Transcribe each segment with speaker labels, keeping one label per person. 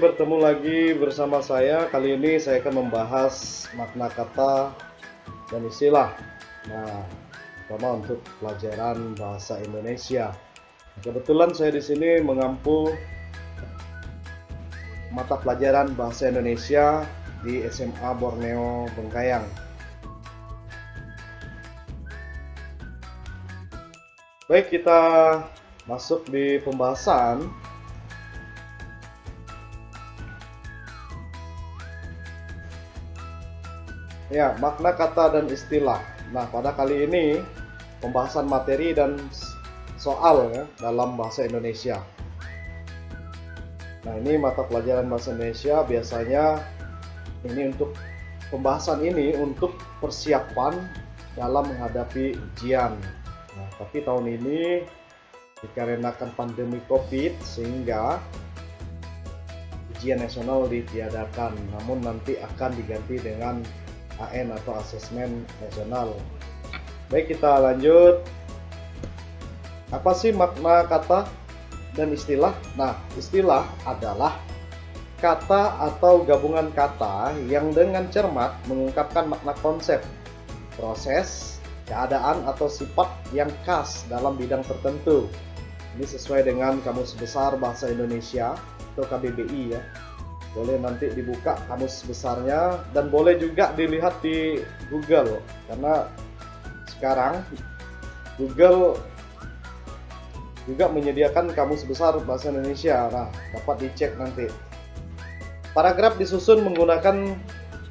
Speaker 1: bertemu lagi bersama saya. Kali ini saya akan membahas makna kata dan istilah. Nah, terutama untuk pelajaran bahasa Indonesia. Kebetulan saya di sini mengampu mata pelajaran bahasa Indonesia di SMA Borneo Bengkayang. Baik, kita masuk di pembahasan. Ya, makna kata dan istilah. Nah, pada kali ini pembahasan materi dan soal ya, dalam bahasa Indonesia. Nah, ini mata pelajaran bahasa Indonesia biasanya ini untuk pembahasan ini untuk persiapan dalam menghadapi ujian. Nah, tapi tahun ini dikarenakan pandemi Covid sehingga ujian nasional ditiadakan, namun nanti akan diganti dengan AN atau asesmen nasional. Baik, kita lanjut. Apa sih makna kata dan istilah? Nah, istilah adalah kata atau gabungan kata yang dengan cermat mengungkapkan makna konsep, proses, keadaan atau sifat yang khas dalam bidang tertentu. Ini sesuai dengan Kamus Besar Bahasa Indonesia atau KBBI ya. Boleh nanti dibuka kamus besarnya dan boleh juga dilihat di Google, karena sekarang Google juga menyediakan kamus besar bahasa Indonesia. Nah, dapat dicek nanti. Paragraf disusun menggunakan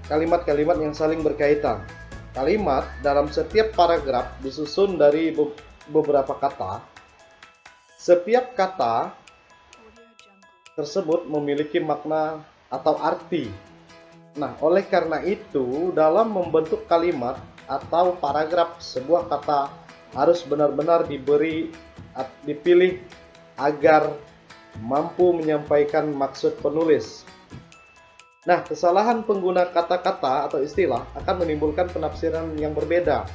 Speaker 1: kalimat-kalimat yang saling berkaitan. Kalimat dalam setiap paragraf disusun dari beberapa kata. Setiap kata tersebut memiliki makna atau arti. Nah, oleh karena itu, dalam membentuk kalimat atau paragraf, sebuah kata harus benar-benar dipilih agar mampu menyampaikan maksud penulis. Nah, kesalahan pengguna kata-kata atau istilah akan menimbulkan penafsiran yang berbeda.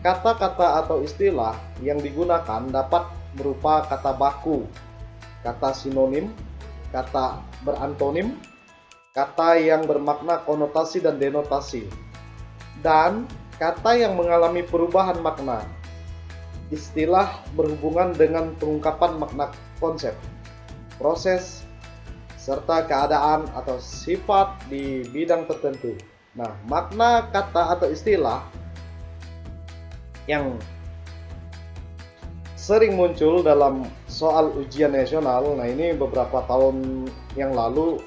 Speaker 1: Kata-kata atau istilah yang digunakan dapat berupa kata baku, kata sinonim, kata berantonim, kata yang bermakna konotasi dan denotasi, dan kata yang mengalami perubahan makna. Istilah berhubungan dengan pengungkapan makna konsep, proses, serta keadaan atau sifat di bidang tertentu. Nah, makna kata atau istilah yang sering muncul dalam soal ujian nasional. Nah, ini beberapa tahun yang lalu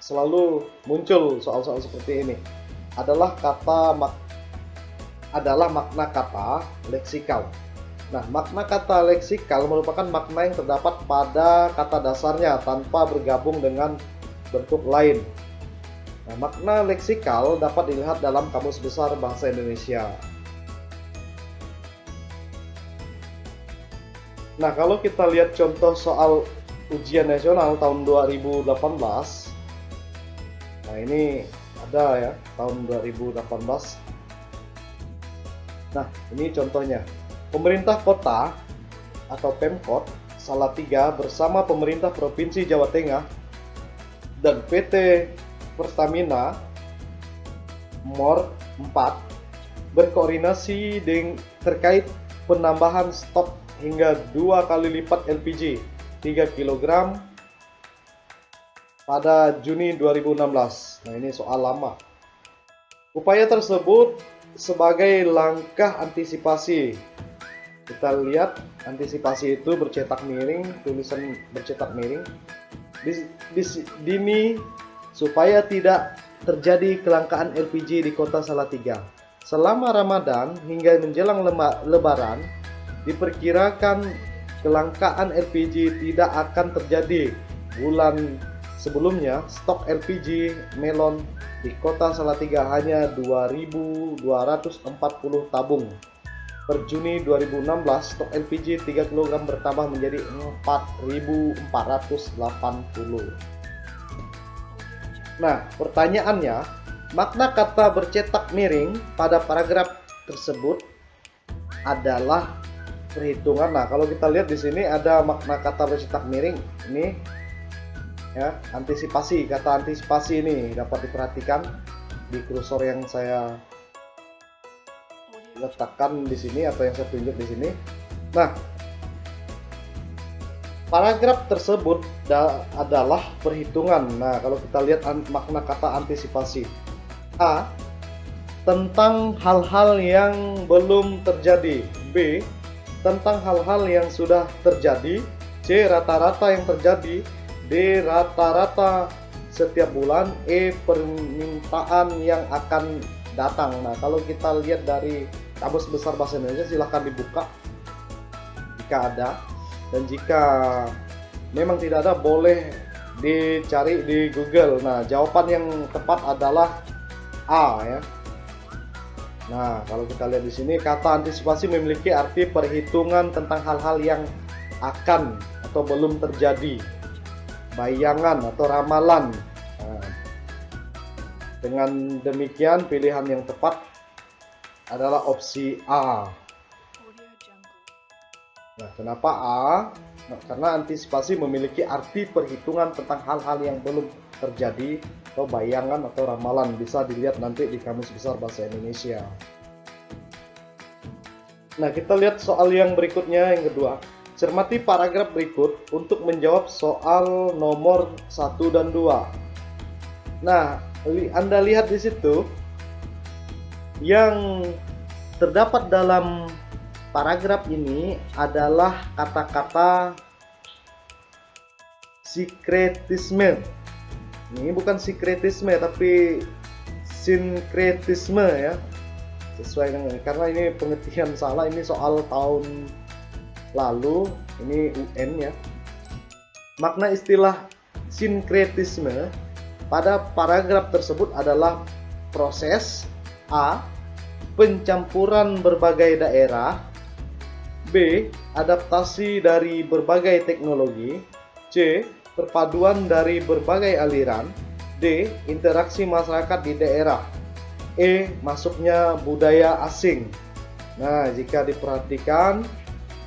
Speaker 1: selalu muncul soal-soal seperti ini. Adalah makna kata leksikal. Nah, makna kata leksikal merupakan makna yang terdapat pada kata dasarnya tanpa bergabung dengan bentuk lain. Nah, makna leksikal dapat dilihat dalam Kamus Besar Bahasa Indonesia. Nah, kalau kita lihat contoh soal ujian nasional tahun 2018. Nah, ini ada ya, tahun 2018. Nah, ini contohnya. Pemerintah kota atau Pemkot Salatiga bersama pemerintah Provinsi Jawa Tengah dan PT Pertamina MOR 4 berkoordinasi terkait penambahan stok hingga 2 kali lipat LPG 3 kg pada Juni 2016. Nah, ini soal lama. Upaya tersebut sebagai langkah antisipasi. Kita lihat antisipasi itu bercetak miring, tulisan bercetak miring. Dini supaya tidak terjadi kelangkaan LPG di kota Salatiga. Selama Ramadan hingga menjelang Lebaran, diperkirakan kelangkaan LPG tidak akan terjadi. Bulan sebelumnya, stok LPG melon di kota Salatiga hanya 2.240 tabung. Per Juni 2016, stok LPG 3 kg bertambah menjadi 4.480. Nah, pertanyaannya, makna kata bercetak miring pada paragraf tersebut adalah perhitungan. Nah, kalau kita lihat di sini ada makna kata bercetak miring. Ini Ya, antisipasi, kata antisipasi ini dapat diperhatikan di kursor yang saya letakkan di sini atau yang saya tunjuk di sini. Nah, paragraf tersebut adalah perhitungan. Nah, kalau kita lihat makna kata antisipasi. A. Tentang hal-hal yang belum terjadi. B. Tentang hal-hal yang sudah terjadi. C. Rata-rata yang terjadi. D. Rata-rata setiap bulan. E. Permintaan yang akan datang. Nah, kalau kita lihat dari Kamus Besar Bahasa Indonesia, silahkan dibuka jika ada. Dan jika memang tidak ada, boleh dicari di Google. Nah, jawaban yang tepat adalah A ya. Nah, kalau kita lihat di sini, kata antisipasi memiliki arti perhitungan tentang hal-hal yang akan atau belum terjadi, bayangan atau ramalan. Nah, dengan demikian pilihan yang tepat adalah opsi A. Nah, kenapa A? Nah, karena antisipasi memiliki arti perhitungan tentang hal-hal yang belum terjadi atau bayangan atau ramalan. Bisa dilihat nanti di Kamus Besar Bahasa Indonesia. Nah, kita lihat soal yang berikutnya, yang kedua. Cermati paragraf berikut untuk menjawab soal nomor 1 dan 2. Nah, Anda lihat di situ yang terdapat dalam paragraf ini adalah kata-kata sinkretisme. Ini bukan sinkretisme tapi sinkretisme ya. Sesuai dengan, karena ini pengertian salah, ini soal tahun lalu, ini UN ya. Makna istilah sinkretisme pada paragraf tersebut adalah proses A. Pencampuran berbagai daerah. B. Adaptasi dari berbagai teknologi. C. Perpaduan dari berbagai aliran. D. Interaksi masyarakat di daerah. E. Masuknya budaya asing. Nah, jika diperhatikan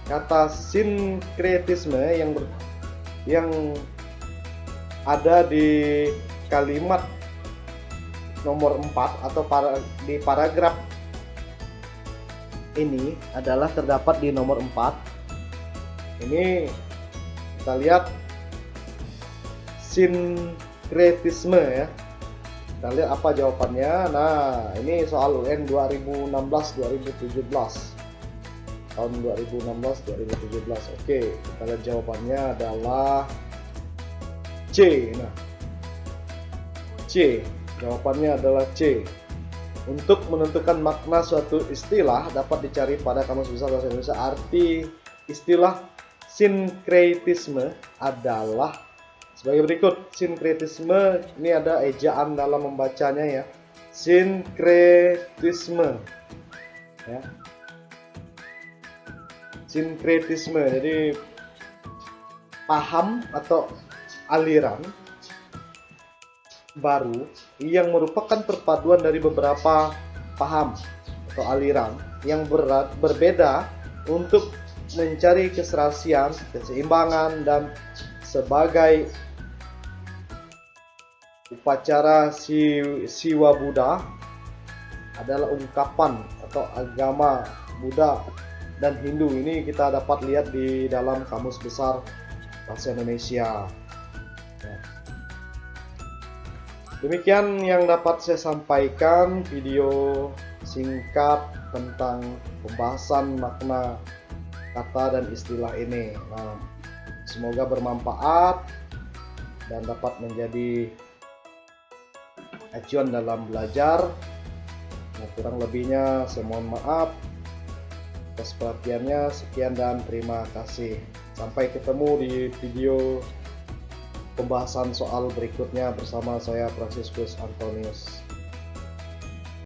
Speaker 1: kata sinkretisme yang ada di kalimat nomor 4 atau di paragraf ini adalah terdapat di nomor 4. Ini kita lihat sinkretisme ya. Kita lihat apa jawabannya. Nah, ini soal UN 2016-2017. Tahun 2016-2017. Oke, kita lihat jawabannya adalah C. Nah, C. Jawabannya adalah C. Untuk menentukan makna suatu istilah dapat dicari pada Kamus Besar Bahasa Indonesia. Arti istilah sinkretisme adalah sebagai berikut. Sinkretisme ini ada ejaan dalam membacanya ya. Sinkretisme ya. Sinkretisme, jadi paham atau aliran baru yang merupakan perpaduan dari beberapa paham atau aliran yang berbeda untuk mencari keserasian, keseimbangan, dan sebagai upacara siwa Buddha adalah ungkapan atau agama Buddha dan Hindu. Ini kita dapat lihat di dalam Kamus Besar Bahasa Indonesia. Demikian yang dapat saya sampaikan, video singkat tentang pembahasan makna kata dan istilah ini. Nah, semoga bermanfaat dan dapat menjadi acuan dalam belajar. Nah, kurang lebihnya saya mohon maaf atas perhatiannya. Sekian dan terima kasih. Sampai ketemu di video pembahasan soal berikutnya bersama saya Franciscus Antonius.